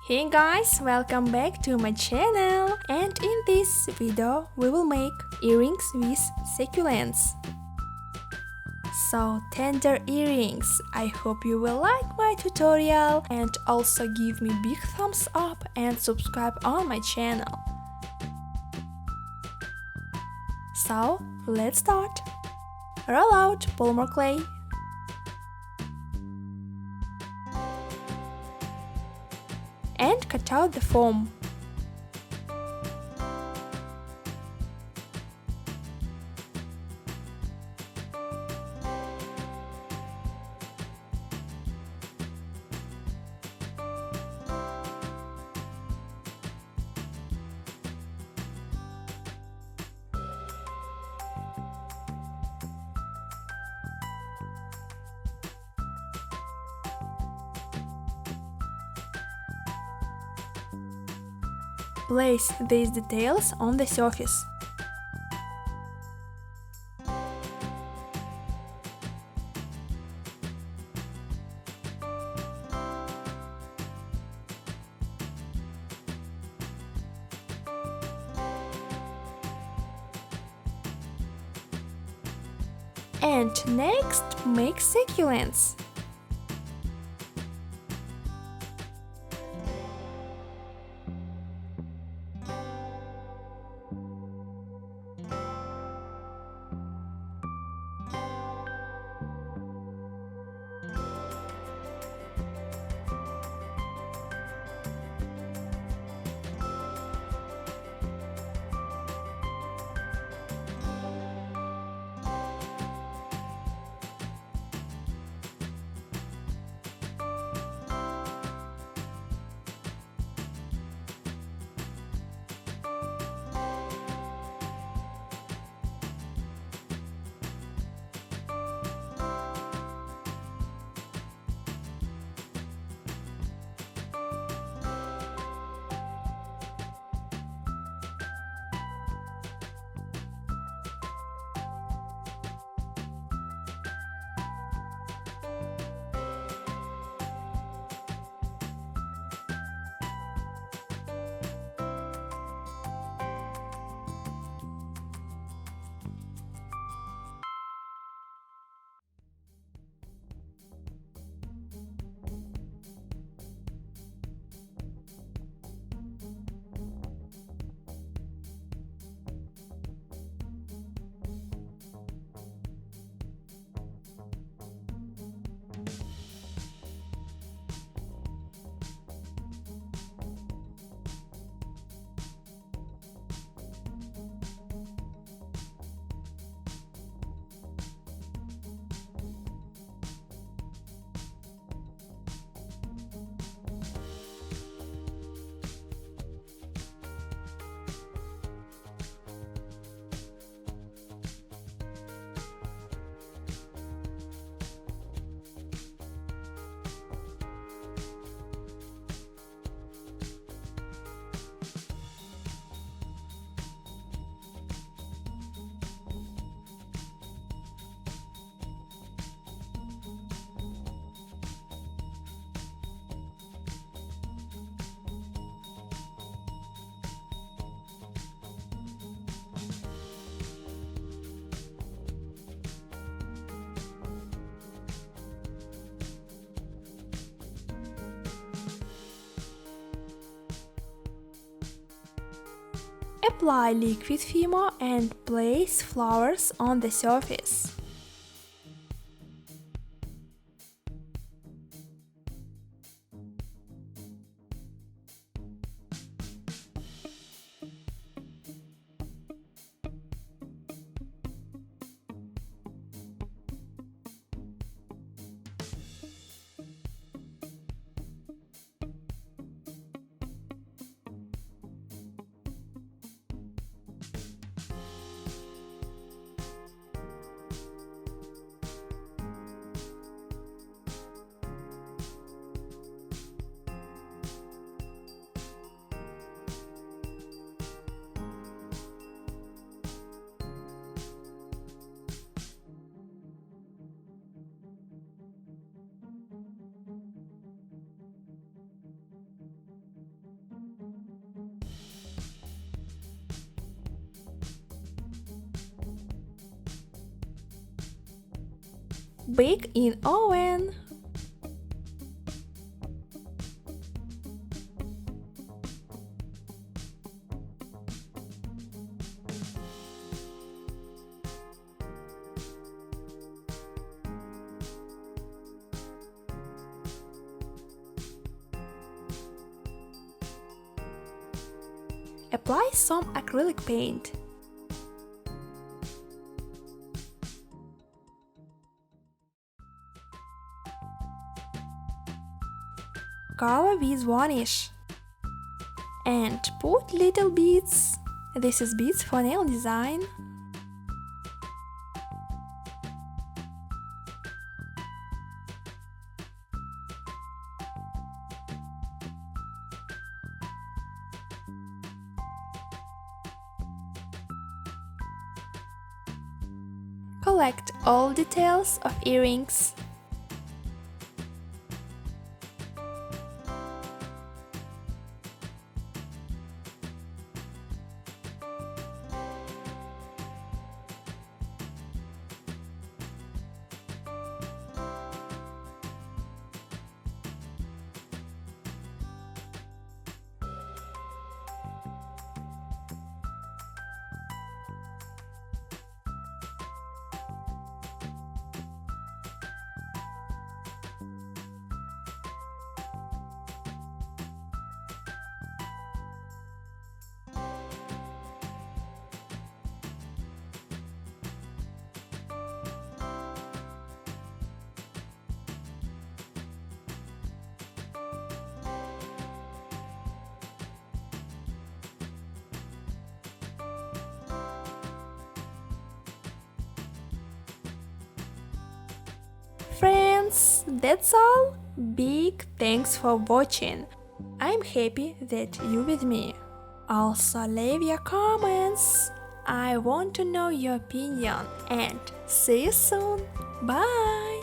Hey guys, welcome back to my channel, and in this video we will make earrings with succulents. So tender earrings. I hope you will like my tutorial and also give me big thumbs up and subscribe on my channel. So let's start. Roll out polymer clay. And cut out the foam. Place these details on the surface. And next, make succulents. Apply liquid Fimo and place flowers on the surface. Bake in oven. Apply some acrylic paint. Cover with varnish. And put little beads. This is beads for nail design. Collect all details of earrings. Friends, that's all. Big thanks for watching. I'm happy that you with me. Also leave your comments. I want to know your opinion and see you soon. Bye!